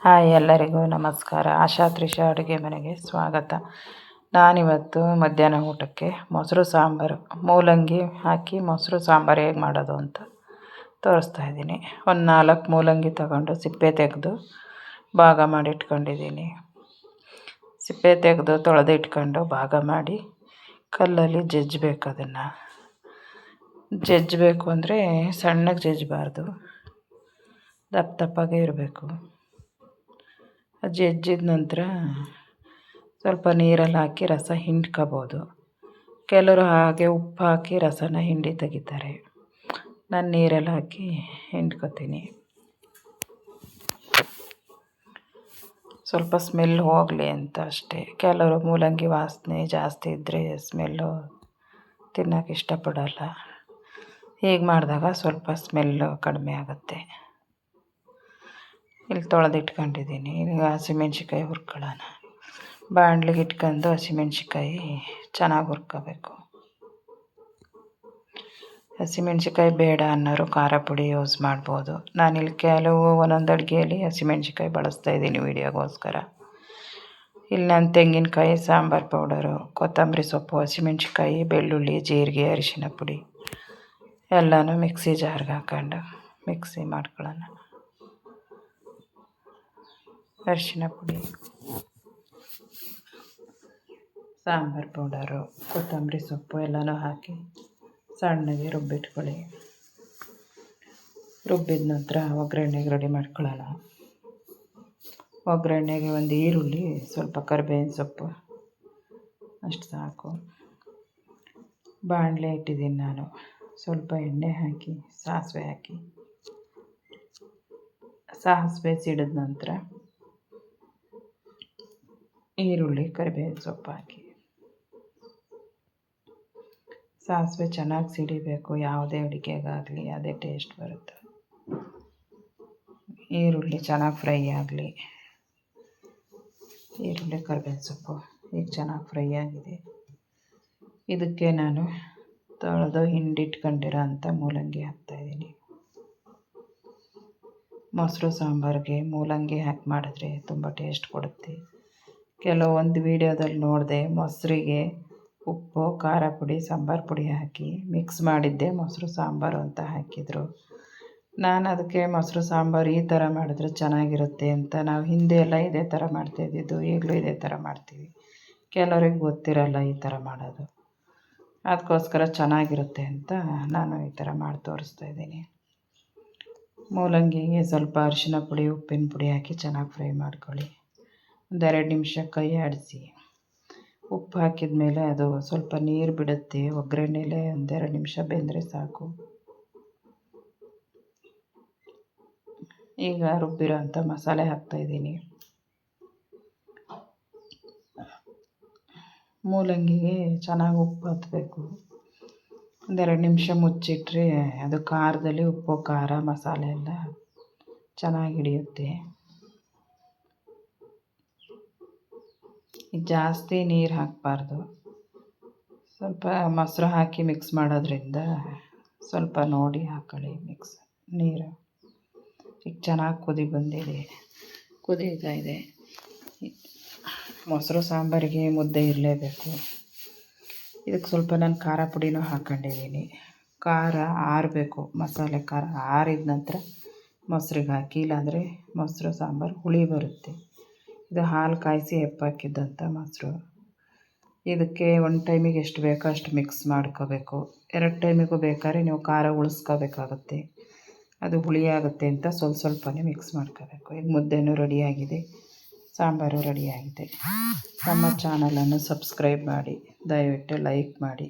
Hi, ಎಲ್ಲರಿಗೂ ನಮಸ್ಕಾರ. ಆಶಾ ತ್ರಿಷಾ ಅಡುಗೆ ಮನೆಗೆ ಸ್ವಾಗತ. ನಾನಿವತ್ತು ಮಧ್ಯಾಹ್ನ ಊಟಕ್ಕೆ ಮೊಸರು ಸಾಂಬಾರು, ಮೂಲಂಗಿ ಹಾಕಿ ಮೊಸರು ಸಾಂಬಾರು ಹೇಗೆ ಮಾಡೋದು ಅಂತ ತೋರಿಸ್ತಾ ಇದ್ದೀನಿ. ಒಂದು 4 ಮೂಲಂಗಿ ತಗೊಂಡು ಸಿಪ್ಪೆ ತೆಗೆದು ಭಾಗ ಮಾಡಿ ಇಟ್ಕೊಂಡಿದ್ದೀನಿ. ಸಿಪ್ಪೆ ತೆಗೆದು ತೊಳೆದು ಇಟ್ಕೊಂಡು ಭಾಗ ಮಾಡಿ ಕಲ್ಲಲ್ಲಿ ಜಜ್ಜಬೇಕು. ಅದನ್ನು ಜಜ್ಜಬೇಕು ಅಂದರೆ ಸಣ್ಣಗೆ ಜಜ್ಜಬಾರ್ದು, ದಪ್ಪ ದಪ್ಪಗೆ ಇರಬೇಕು. ಜಜ್ಜಿದ ನಂತರ ಸ್ವಲ್ಪ ನೀರಲ್ಲಿ ಹಾಕಿ ರಸ ಹಿಂಡ್ಕೋಬೋದು. ಕೆಲವರು ಹಾಗೆ ಉಪ್ಪು ಹಾಕಿ ರಸನ ಹಿಂಡಿ ತೆಗಿತಾರೆ. ನಾನು ನೀರಲ್ಲಿ ಹಾಕಿ ಹಿಂಡ್ಕೊತೀನಿ. ಸ್ವಲ್ಪ ಸ್ಮೆಲ್ ಹೋಗಲಿ ಅಂತ ಅಷ್ಟೇ. ಕೆಲವರು ಮೂಲಂಗಿ ವಾಸನೆ ಜಾಸ್ತಿ ಇದ್ದರೆ ಸ್ಮೆಲ್ಲು ತಿನ್ನೋಕೆ ಇಷ್ಟಪಡಲ್ಲ. ಹೀಗೆ ಮಾಡಿದಾಗ ಸ್ವಲ್ಪ ಸ್ಮೆಲ್ಲು ಕಡಿಮೆ ಆಗುತ್ತೆ. ಇಲ್ಲಿ ತೊಳೆದಿಟ್ಕೊಂಡಿದ್ದೀನಿ. ಈಗ ಹಸಿಮೆಣ್ಸಿಕಾಯಿ ಹುರ್ಕೊಳ್ಳೋಣ. ಬಾಣಲಿಗೆ ಇಟ್ಕೊಂಡು ಹಸಿಮೆಣ್ಸಿಕಾಯಿ ಚೆನ್ನಾಗಿ ಹುರ್ಕೋಬೇಕು. ಹಸಿಮೆಣ್ಸಿಕಾಯಿ ಬೇಡ ಅನ್ನೋರು ಖಾರ ಪುಡಿ ಯೂಸ್ ಮಾಡ್ಬೋದು. ನಾನಿಲ್ಲಿ ಒಂದೊಂದು ಅಡುಗೆಯಲ್ಲಿ ಹಸಿಮೆಣ್ಸಿಕಾಯಿ ಬಳಸ್ತಾಯಿದ್ದೀನಿ ವೀಡಿಯೋಗೋಸ್ಕರ. ಇಲ್ಲಿ ನಾನು ತೆಂಗಿನಕಾಯಿ, ಸಾಂಬಾರು ಪೌಡರು, ಕೊತ್ತಂಬರಿ ಸೊಪ್ಪು, ಹಸಿಮೆಣ್ಸಿಕಾಯಿ, ಬೆಳ್ಳುಳ್ಳಿ, ಜೀರಿಗೆ, ಅರಿಶಿನ ಪುಡಿ ಎಲ್ಲನೂ ಮಿಕ್ಸಿ ಜಾರ್ಗೆ ಹಾಕೊಂಡು ಮಿಕ್ಸಿ ಮಾಡ್ಕೊಳ್ಳೋಣ. ಅರಿಶಿನ ಪುಡಿ, ಸಾಂಬಾರು ಪೌಡರು, ಕೊತ್ತಂಬರಿ ಸೊಪ್ಪು ಎಲ್ಲನೂ ಹಾಕಿ ಸಣ್ಣಗೆ ರುಬ್ಬಿಟ್ಕೊಳ್ಳಿ. ರುಬ್ಬಿದ ನಂತರ ಒಗ್ಗರಣೆಗೆ ರೆಡಿ ಮಾಡ್ಕೊಳ್ಳೋಣ. ಒಗ್ಗರಣೆಗೆ ಒಂದು ಈರುಳ್ಳಿ, ಸ್ವಲ್ಪ ಕರಿಬೇವಿನ ಸೊಪ್ಪು ಅಷ್ಟು ಸಾಕು. ಬಾಣಲೆ ಇಟ್ಟಿದ್ದೀನಿ ನಾನು. ಸ್ವಲ್ಪ ಎಣ್ಣೆ ಹಾಕಿ ಸಾಸಿವೆ ಹಾಕಿ, ಸಾಸಿವೆ ಸಿಡಿದ ನಂತರ ಈರುಳ್ಳಿ, ಕರಿಬೇವಿನ ಸೊಪ್ಪು ಹಾಕಿ. ಸಾಸಿವೆ ಚೆನ್ನಾಗಿ ಸಿಡಿಬೇಕು. ಯಾವುದೇ ಅಡುಗೆಗಾಗಲಿ ಅದೇ ಟೇಸ್ಟ್ ಬರುತ್ತೆ. ಈರುಳ್ಳಿ ಚೆನ್ನಾಗಿ ಫ್ರೈ ಆಗಲಿ. ಈರುಳ್ಳಿ, ಕರಿಬೇವಿನ ಸೊಪ್ಪು ಈಗ ಚೆನ್ನಾಗಿ ಫ್ರೈ ಆಗಿದೆ. ಇದಕ್ಕೆ ನಾನು ತೊಳೆದು ಹಿಂಡಿಟ್ಕೊಂಡಿರೋ ಅಂಥ ಮೂಲಂಗಿ ಹಾಕ್ತಾಯಿದ್ದೀನಿ. ಮೊಸರು ಸಾಂಬಾರಿಗೆ ಮೂಲಂಗಿ ಹಾಕಿ ಮಾಡಿದ್ರೆ ತುಂಬ ಟೇಸ್ಟ್ ಕೊಡುತ್ತೆ. ಕೆಲವೊಂದು ವೀಡಿಯೋದಲ್ಲಿ ನೋಡಿದೆ, ಮೊಸರಿಗೆ ಉಪ್ಪು, ಖಾರ ಪುಡಿ, ಸಾಂಬಾರು ಪುಡಿ ಹಾಕಿ ಮಿಕ್ಸ್ ಮಾಡಿದ್ದೆ ಮೊಸರು ಸಾಂಬಾರು ಅಂತ ಹಾಕಿದರು. ನಾನು ಅದಕ್ಕೆ ಮೊಸರು ಸಾಂಬಾರು ಈ ಥರ ಮಾಡಿದ್ರೆ ಚೆನ್ನಾಗಿರುತ್ತೆ ಅಂತ, ನಾವು ಹಿಂದೆ ಎಲ್ಲ ಇದೇ ಥರ ಮಾಡ್ತಾಯಿದ್ದಿದ್ದು, ಈಗಲೂ ಇದೇ ಥರ ಮಾಡ್ತೀವಿ. ಕೆಲವ್ರಿಗೆ ಗೊತ್ತಿರಲ್ಲ ಈ ಥರ ಮಾಡೋದು. ಅದಕ್ಕೋಸ್ಕರ ಚೆನ್ನಾಗಿರುತ್ತೆ ಅಂತ ನಾನು ಈ ಥರ ಮಾಡಿ ತೋರಿಸ್ತಾಯಿದ್ದೀನಿ. ಮೂಲಂಗಿಗೆ ಸ್ವಲ್ಪ ಅರಿಶಿನ ಪುಡಿ, ಉಪ್ಪಿನ ಪುಡಿ ಹಾಕಿ ಚೆನ್ನಾಗಿ ಫ್ರೈ ಮಾಡ್ಕೊಳ್ಳಿ. 2 ನಿಮಿಷ ಕೈ ಆಡಿಸಿ. ಉಪ್ಪು ಹಾಕಿದ ಮೇಲೆ ಅದು ಸ್ವಲ್ಪ ನೀರು ಬಿಡುತ್ತೆ. ಒಗ್ಗರಣೆಲೇ 2 ನಿಮಿಷ ಬೆಂದರೆ ಸಾಕು. ಈಗ ರುಬ್ಬಿರೋ ಅಂಥ ಮಸಾಲೆ ಹಾಕ್ತಾಯಿದ್ದೀನಿ. ಮೂಲಂಗಿಗೆ ಚೆನ್ನಾಗಿ ಉಪ್ಪು ಹತ್ತಬೇಕು. 2 ನಿಮಿಷ ಮುಚ್ಚಿಟ್ರೆ ಅದು ಖಾರದಲ್ಲಿ ಉಪ್ಪು, ಖಾರ, ಮಸಾಲೆ ಎಲ್ಲ ಚೆನ್ನಾಗಿ ಹಿಡಿಯುತ್ತೆ. ಜಾಸ್ತಿ ನೀರು ಹಾಕಬಾರ್ದು. ಸ್ವಲ್ಪ ಮೊಸರು ಹಾಕಿ ಮಿಕ್ಸ್ ಮಾಡೋದ್ರಿಂದ ಸ್ವಲ್ಪ ನೋಡಿ ಹಾಕ್ಕೊಳ್ಳಿ ನೀರು. ಈಗ ಚೆನ್ನಾಗಿ ಕುದಿ ಬಂದಿದೆ, ಕುದೀತಾ ಇದೆ. ಮೊಸರು ಸಾಂಬಾರಿಗೆ ಮುದ್ದೆ ಇರಲೇಬೇಕು. ಇದಕ್ಕೆ ಸ್ವಲ್ಪ ನಾನು ಖಾರ ಪುಡಿನೂ ಹಾಕ್ಕೊಂಡಿದ್ದೀನಿ. ಖಾರ ಆರಬೇಕು, ಮಸಾಲೆ ಖಾರ ಆರಿದ ನಂತರ ಮೊಸರಿಗೆ ಹಾಕಿ, ಇಲ್ಲಾಂದರೆ ಮೊಸರು ಸಾಂಬಾರು ಹುಳಿ ಬರುತ್ತೆ. ಇದು ಹಾಲು ಕಾಯಿಸಿ ಹೆಪ್ಪಾಕಿದ್ದಂಥ ಮೊಸರು. ಇದಕ್ಕೆ ಒಂದು ಟೈಮಿಗೆ ಎಷ್ಟು ಬೇಕೋ ಅಷ್ಟು ಮಿಕ್ಸ್ ಮಾಡ್ಕೋಬೇಕು. 2 ಟೈಮಿಗೂ ಬೇಕಾದ್ರೆ ನೀವು ಖಾರ ಉಳಿಸ್ಕೋಬೇಕಾಗುತ್ತೆ. ಅದು ಹುಳಿಯಾಗುತ್ತೆ ಅಂತ ಸ್ವಲ್ಪನೇ ಮಿಕ್ಸ್ ಮಾಡ್ಕೋಬೇಕು. ಈಗ ಮುದ್ದೆನೂ ರೆಡಿಯಾಗಿದೆ, ಸಾಂಬಾರು ರೆಡಿಯಾಗಿದೆ. ನಮ್ಮ ಚಾನಲನ್ನು ಸಬ್ಸ್ಕ್ರೈಬ್ ಮಾಡಿ, ದಯವಿಟ್ಟು ಲೈಕ್ ಮಾಡಿ.